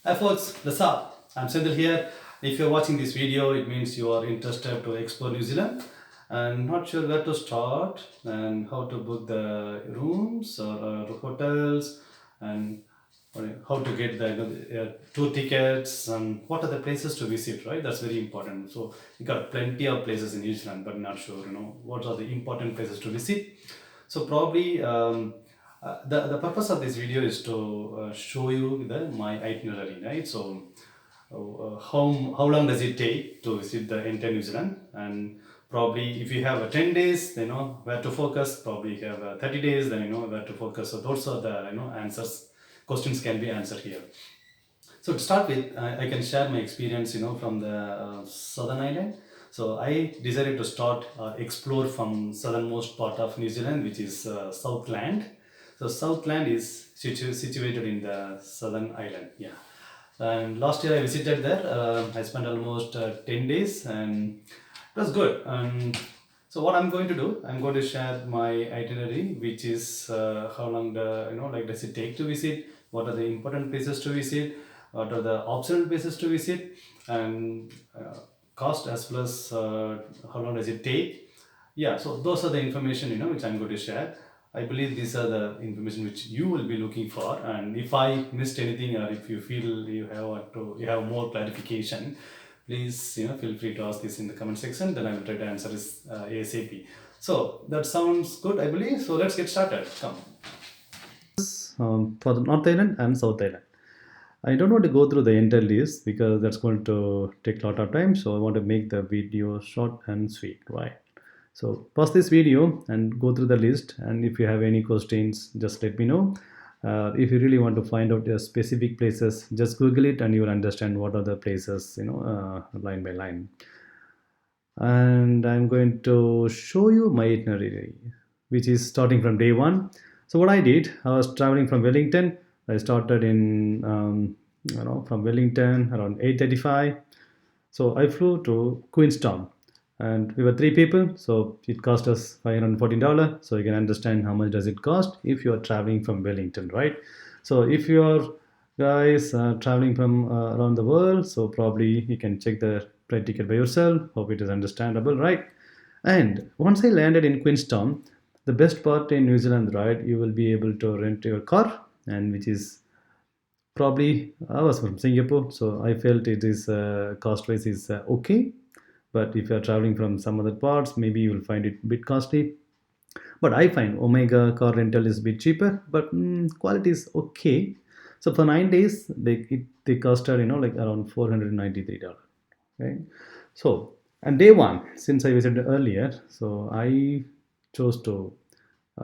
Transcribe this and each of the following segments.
Hi folks, what's up? I'm Sendil here. If you're watching this video, it means you are interested to explore New Zealand and not sure where to start and how to book the rooms or hotels and how to get the tour tickets and what are the places to visit, right? That's very important. So you got plenty of places in New Zealand, but not sure, what are the important places to visit. So probably the purpose of this video is to show you my itinerary, right? So how long does it take to visit the entire New Zealand? And probably if you have 10 days, then you know where to focus. Probably if you have 30 days, then you know where to focus. So those are the answers. Questions can be answered here. So to start with, I can share my experience, from the southern island. So I decided to start explore from southernmost part of New Zealand, which is Southland. So Southland is situated in the southern island. Yeah. And last year I visited there. I spent almost 10 days and it was good. And so what I'm going to do, I'm going to share my itinerary, which is how long does it take to visit, what are the important places to visit, what are the optional places to visit, and cost as well as how long does it take. Yeah, so those are the information which I'm going to share. I believe these are the information which you will be looking for, and if I missed anything or if you feel you have more clarification, please feel free to ask this in the comment section. Then I will try to answer this ASAP. So that sounds good, I believe. So let's get started. Come. For the North Island and South Island. I don't want to go through the entire list because that's going to take a lot of time. So I want to make the video short and sweet, right? So pause this video and go through the list. And if you have any questions, just let me know. If you really want to find out the specific places, just Google it and you will understand what are the places, line by line. And I'm going to show you my itinerary, which is starting from day one. So what I did, I was traveling from Wellington. I started in from Wellington around 8:35. So I flew to Queenstown, and we were three people, so it cost us $514. So you can understand how much does it cost if you are traveling from Wellington, right? So if you are guys traveling from around the world, so probably you can check the flight ticket by yourself. Hope it is understandable, right? And once I landed in Queenstown, the best part in New Zealand, right, you will be able to rent your car, and which is probably I was from Singapore, so I felt it is cost wise is okay. But if you are traveling from some other parts, maybe you will find it a bit costly. But I find Omega car rental is a bit cheaper, but quality is okay. So for 9 days, they costed like around $493. Okay, so and day one, since I visited earlier, so I chose to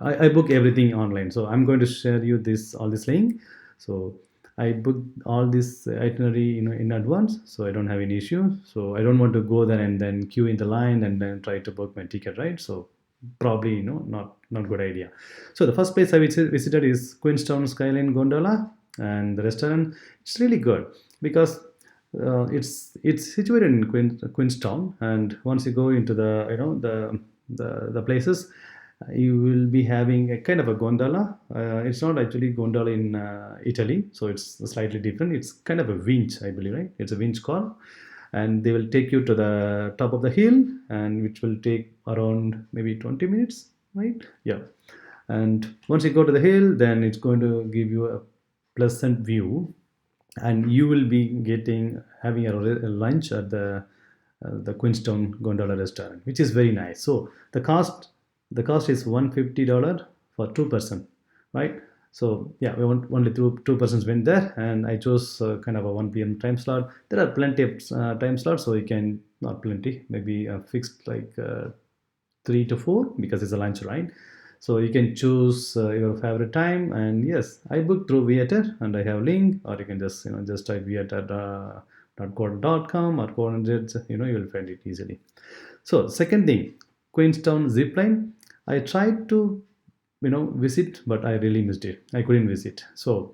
I book everything online. So I'm going to share you this all this link. So I booked all this itinerary in advance, so I don't have any issue. So I don't want to go there and then queue in the line and then try to book my ticket, right? So probably not good idea. So the first place I visited is Queenstown Skyline Gondola, and the restaurant, it's really good because it's situated in Queenstown, and once you go into the the places, you will be having a kind of a gondola. It's not actually gondola in Italy, so it's slightly different. It's kind of a winch, I believe, right? It's a winch car, and they will take you to the top of the hill, and which will take around maybe 20 minutes, right? Yeah. And once you go to the hill, then it's going to give you a pleasant view, and you will be having a lunch at the Queenstown Gondola restaurant, which is very nice. So the cost is $150 for two-person, right? So yeah, we want only two persons went there, and I chose kind of a 1 p.m. time slot. There are plenty of time slots, so you can not plenty, maybe fixed like 3 to 4 because it's a lunch, right? So you can choose your favorite time, and yes, I booked through Viator, and I have link, or you can just type viator .co.com or coordinates, you will find it easily. So second thing, Queenstown zipline. I tried to visit, but I really missed it. I couldn't visit. So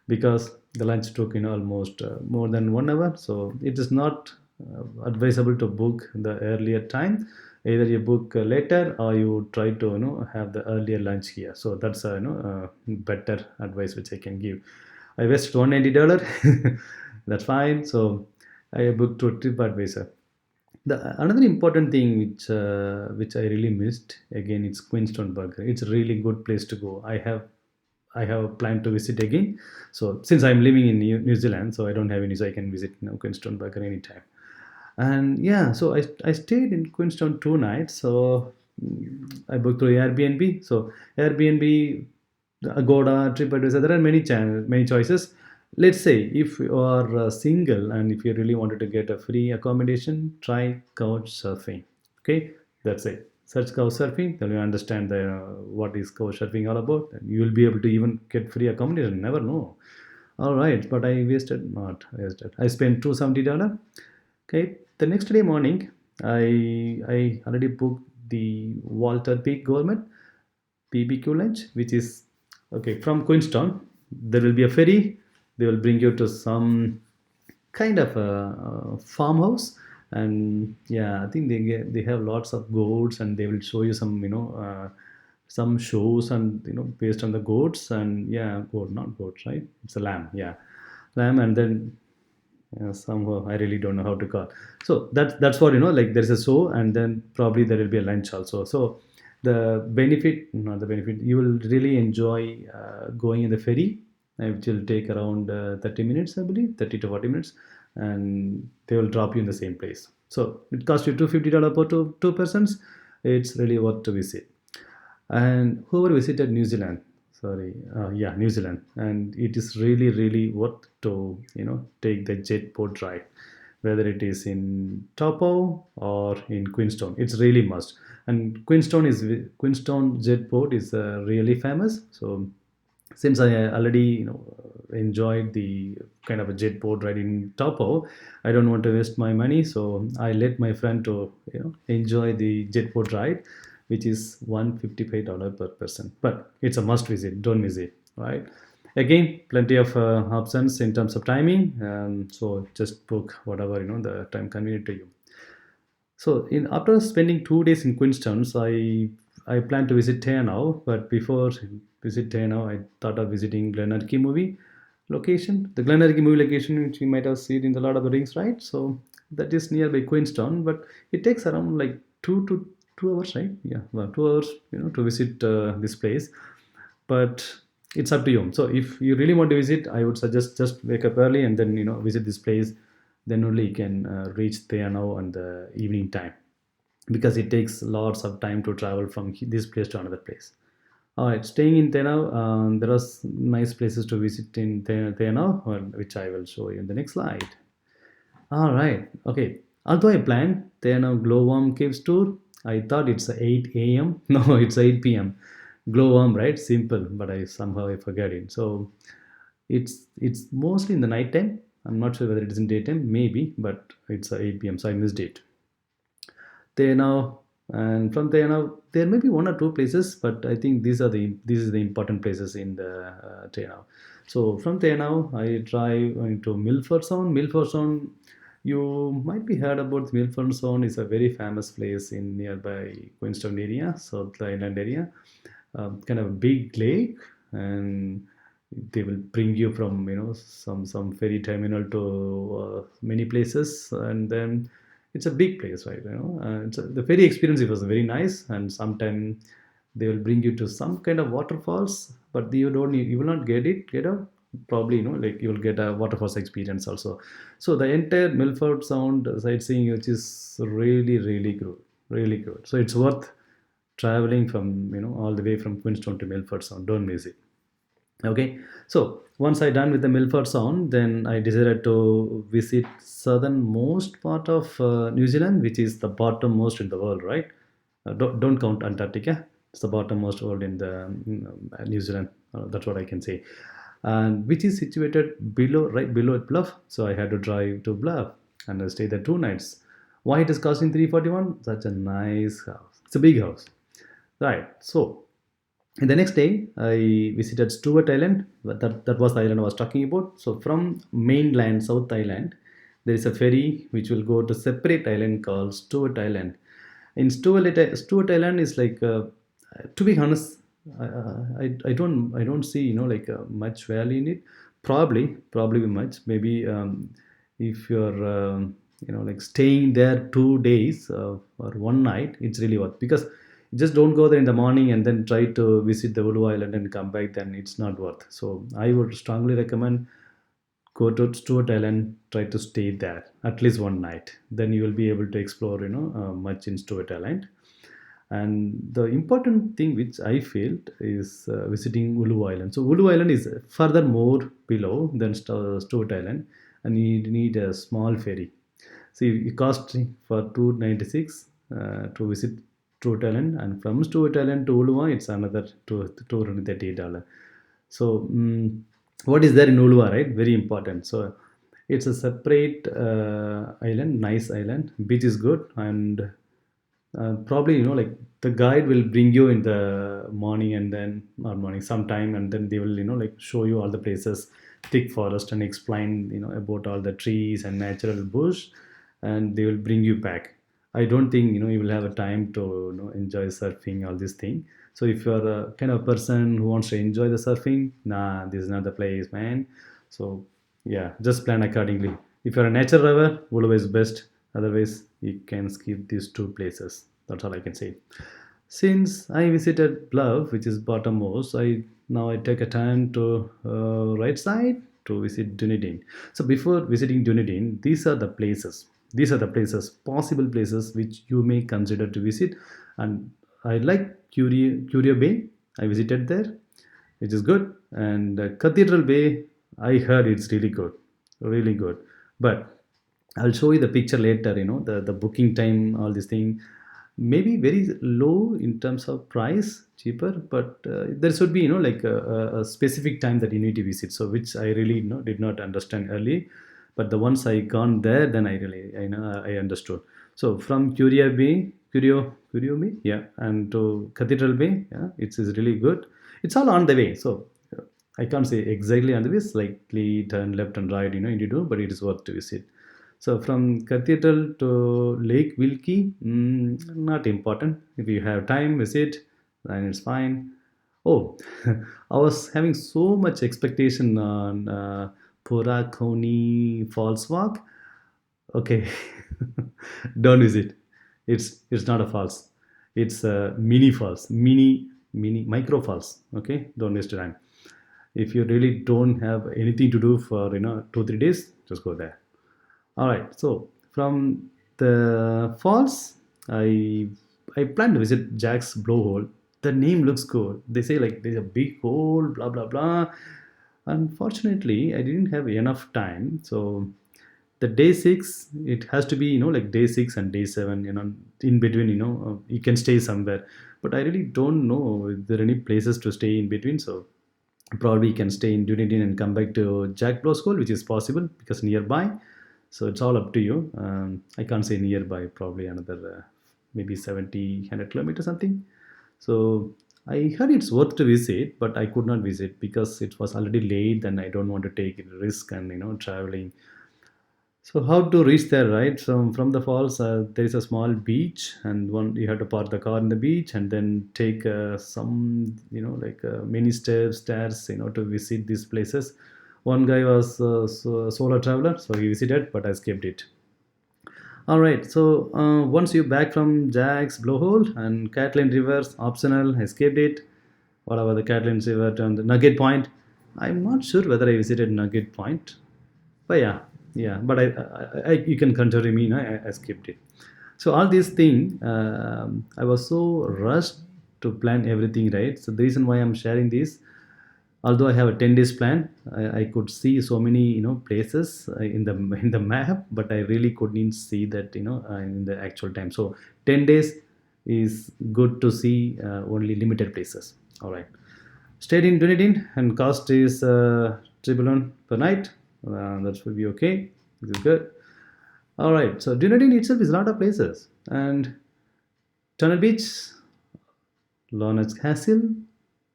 because the lunch took almost more than 1 hour, so it is not advisable to book the earlier time. Either you book later or you try to have the earlier lunch here. So that's a better advice which I can give. I wasted $190. That's fine. So I booked to TripAdvisor. The another important thing which I really missed again, it's Queenstown Burger. It's a really good place to go. I have planned to visit again. So since I'm living in New Zealand, so I don't have any, so I can visit Queenstown Burger anytime. And yeah, so I stayed in Queenstown 2 nights. So I booked through Airbnb. So Airbnb, Agoda, TripAdvisor, there are many choices. Let's say if you are single and if you really wanted to get a free accommodation, try couch surfing. Okay, that's it. Search couch surfing, then you understand what is couch surfing all about. And you will be able to even get free accommodation. Never know. All right, but I wasted not wasted. I spent $270. Okay, the next day morning, I already booked the Walter Peak Gourmet BBQ lunch, which is okay from Queenstown. There will be a ferry. They will bring you to some kind of a farmhouse, and yeah, I think they have lots of goats, and they will show you some some shows, and based on the goats, and yeah, goat, not goats, right? It's a lamb, yeah, lamb, and then somehow I really don't know how to call. So that's what like there's a show, and then probably there will be a lunch also. So the benefit, not the benefit, you will really enjoy going in the ferry, which will take around 30 minutes, I believe, 30 to 40 minutes, and they will drop you in the same place. So it costs you $250 per two persons. It's really worth to visit. And whoever visited New Zealand, sorry, yeah, New Zealand, and it is really worth to take the jet boat ride, whether it is in Taupo or in Queenstown. It's really must. And Queenstown jet boat is really famous. So since I already enjoyed the kind of a jet boat ride in Taupo, I don't want to waste my money, so I let my friend to enjoy the jet boat ride, which is $155 per person. But it's a must visit. Don't miss it, right? Again, plenty of options in terms of timing. So just book whatever the time convenient to you. So in after spending 2 days in Queenstown, so I plan to visit Taranaki, but before visit Taranaki, I thought of visiting Glenarchy movie location. The Glenarchy movie location, which you might have seen in the Lord of the Rings, right? So that is nearby Queenstown, but it takes around like 2 hours, right? Yeah, well, 2 hours, to visit this place. But it's up to you. So if you really want to visit, I would suggest just wake up early and then visit this place. Then only you can reach Taranaki on the evening time, because it takes lots of time to travel from this place to another place. All right, staying in Taranaki, there are nice places to visit in Taranaki, which I will show you in the next slide. All right, okay. Although I planned Taranaki glowworm caves tour, I thought it's 8 a.m. No, it's 8 p.m. Glowworm, right? Simple, but I forget it. So it's mostly in the night time. I'm not sure whether it is in daytime, maybe, but it's 8 p.m. So I missed it. Taranaki, and from Taranaki, there may be one or two places, but I think this is the important places in the Taranaki. So from Taranaki, I drive into Milford Sound. Milford Sound, you might be heard about Milford Sound. Is a very famous place in nearby Queenstown area, South Island area. Kind of a big lake, and they will bring you from some ferry terminal to many places, and then it's a big place, right? The ferry experience, it was very nice, and sometimes they will bring you to some kind of waterfalls, but you will not get out, probably like you will get a waterfalls experience also. So the entire Milford Sound sightseeing, which is really good, really good. So it's worth traveling from all the way from Queenstown to Milford Sound. Don't miss it. Okay, so once I done with the Milford Sound, then I decided to visit southernmost part of New Zealand, which is the bottommost in the world, right? Don't count Antarctica. It's the bottommost world in the New Zealand. That's what I can say, and which is situated right below Bluff. So I had to drive to Bluff, and I stayed there 2 nights. Why it is costing 341? Such a nice house. It's a big house, right? So and the next day, I visited Stewart Island. That was the island I was talking about. So from mainland, South Island, there is a ferry which will go to separate island called Stewart Island. In Stewart Island is like, to be honest, I don't see like much value in it. Probably much. Maybe if you're like staying there 2 days or one night, it's really worth, because you just don't go there in the morning and then try to visit the Ulu Island and come back. Then it's not worth. So I would strongly recommend go to Stuart Island. Try to stay there at least one night. Then you will be able to explore much in Stuart Island. And the important thing which I felt is visiting Ulu Island. So Ulu Island is further more below than Stewart Island, and you need a small ferry. See, it cost for 296 to visit Stewart Island, and from Stewart Island to Ulua, it's another $238. So, what is there in Ulua, right? Very important. So, it's a separate island, nice island. Beach is good, and probably like the guide will bring you in the morning, and then or morning sometime, and then they will like show you all the places, thick forest, and explain about all the trees and natural bush, and they will bring you back. I don't think you will have a time to enjoy surfing, all this thing. So if you're a kind of person who wants to enjoy the surfing, nah, this is not the place, man. So yeah, just plan accordingly. If you're a nature lover, Volo is best. Otherwise, you can skip these two places. That's all I can say. Since I visited Bluff, which is bottommost, I take a turn to right side to visit Dunedin. So before visiting Dunedin, these are the places, possible places which you may consider to visit. And I like Curio Bay. I visited there, which is good. And Cathedral Bay, I heard it's really good, really good. But I'll show you the picture later. The booking time, all this thing, maybe very low in terms of price, cheaper, but there should be like a specific time that you need to visit. So which I really did not understand early, but the once I gone there, then I really I understood. So from Curio Bay, yeah, and to Cathedral Bay, yeah, it's is really good. It's all on the way, so I can't say exactly on the way. Slightly turn left and right, you need to do, but it is worth to visit. So from Cathedral to Lake Wilkie, not important. If you have time, visit, then it's fine. Oh, I was having so much expectation on Purakoni Falls Walk. Okay, don't visit. It's not a falls. It's a mini falls, mini micro falls. Okay, don't waste your time. If you really don't have anything to do for 2 3 days, just go there. All right. So from the falls, I plan to visit Jack's blowhole. The name looks cool. They say like there's a big hole, blah blah blah. Unfortunately, I didn't have enough time. So the day six, it has to be like day six and day seven. In between, you can stay somewhere. But I really don't know if there are any places to stay in between. So probably you can stay in Dunedin and come back to Jack Blow School, which is possible because nearby. So it's all up to you. I can't say nearby, probably another maybe 70, 100 kilometers something. So I heard it's worth to visit, but I could not visit because it was already late and I don't want to take a risk and traveling. So how to reach there, right? So from the falls, there is a small beach, and one you have to park the car in the beach, and then take some, like many steps, stairs, to visit these places. One guy was a solo traveler, so he visited, but I skipped it. All right. So once you back from Jack's blowhole and Catlin Rivers, optional, I skipped it. What about the Catlin River and the Nugget Point? I'm not sure whether I visited Nugget Point, but yeah. But you can consider me. I skipped it. So all these things, I was so rushed to plan everything right. So the reason why I'm sharing this, although I have a 10 days plan, I could see so many places in the in the map, but I really couldn't see that in the actual time. So 10 days is good to see only limited places. All right. Stayed in Dunedin and cost is tribulon per night. That will be okay. This is good. All right. So Dunedin itself is a lot of places, and Tunnel Beach, Lawrence Castle,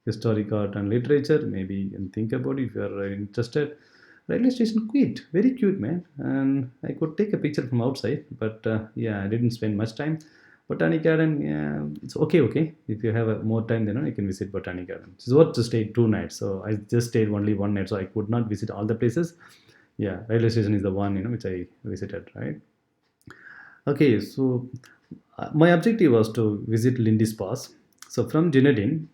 historic art and literature. Maybe you can think about it if you are interested. Railway station, cute, very cute, man. And I could take a picture from outside, but yeah, I didn't spend much time. Botanic Garden, yeah, it's okay. Okay, if you have more time, then you can visit Botanic Garden. It's worth to stay 2 nights. So I just stayed only one night, so I could not visit all the places. Yeah, railway station is the one which I visited, right? Okay, so my objective was to visit Lindy's Pass. So from Dunedin,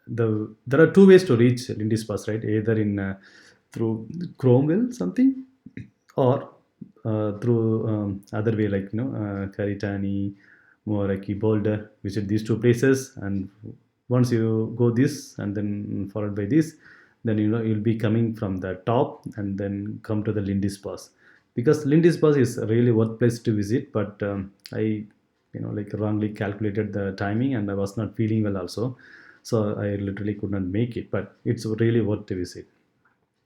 there are two ways to reach Lindy's Pass, right? Either in through Cromwell something, or through other way like Karitani, Moaraki, Boulder. Visit these two places, and once you go this and then followed by this, then you'll be coming from the top and then come to the Lindy's Pass, because Lindy's Pass is a really worth place to visit. But I like wrongly calculated the timing, and I was not feeling well also, so I literally could not make it. But it's really worth to visit.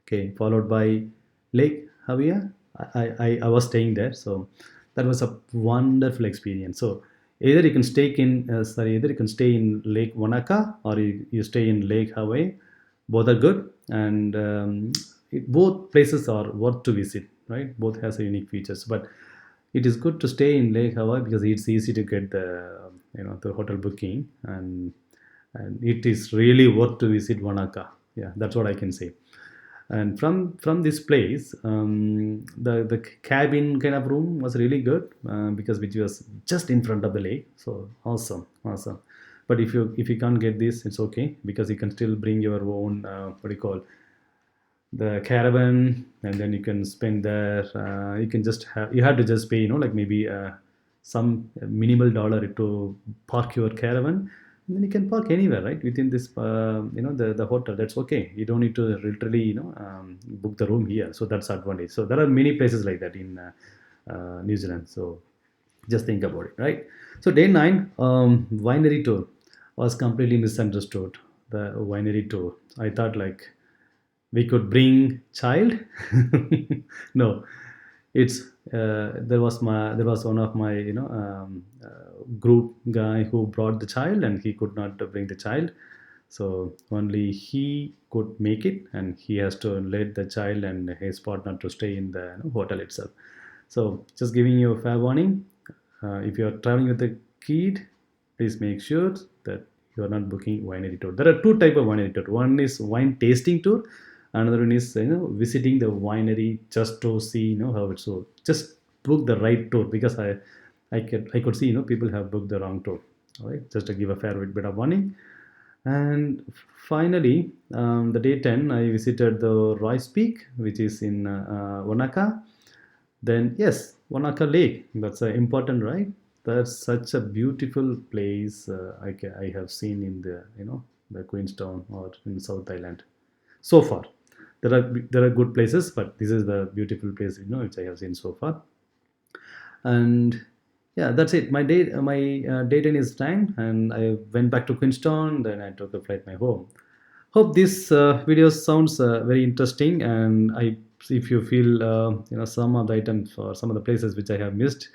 Okay, followed by Lake Havia. I was staying there, so that was a wonderful experience. So either you can stay in Lake Wanaka, or you stay in Lake Hawaii. Both are good, and both places are worth to visit. Right, both has a unique features, but it is good to stay in Lake Hawaii because it's easy to get the hotel booking, and it is really worth to visit Wanaka. Yeah, that's what I can say. And from this place, the cabin kind of room was really good, because which was just in front of the lake. So awesome, awesome. But if you can't get this, it's okay, because you can still bring your own what do you call, the caravan, and then you can spend there. You have to just pay, like maybe some minimal dollar to park your caravan, and then you can park anywhere, right, within this the hotel. That's okay. You don't need to literally book the room here. So that's advantage. So there are many places like that in New Zealand. So just think about it, right? So day 9, winery tour was completely misunderstood. The winery tour, I thought like we could bring child. No, it's there was one of my group guy who brought the child, and he could not bring the child. So only he could make it, and he has to let the child and his partner to stay in the hotel itself. So just giving you a fair warning, if you are traveling with a kid, please make sure that you are not booking winery tour. There are two type of winery tour. One is wine tasting tour. Another one is visiting the winery just to see how it's so. Just book the right tour, because I could see people have booked the wrong tour. All right, just to give a fair bit of warning. And finally, the day 10, I visited the Royce Peak, which is in Wanaka. Then yes, Wanaka Lake. That's important, right? That's such a beautiful place. I have seen in the the Queenstown or in South Island. So far, there are good places, but this is the beautiful place which I have seen so far. And yeah, that's it. My day 10 is done, and I went back to Queenstown. Then I took a flight my home. Hope this video sounds very interesting, and if you feel some of the items or some of the places which I have missed,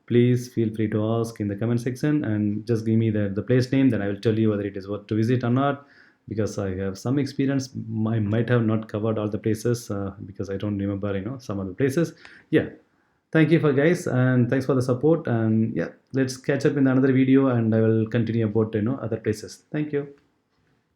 please feel free to ask in the comment section, and just give me the place name. Then I will tell you whether it is worth to visit or not, because I have some experience. I might have not covered all the places, because I don't remember some of the places. Yeah, thank you for guys, and thanks for the support. And yeah, let's catch up in another video, and I will continue about other places. Thank you.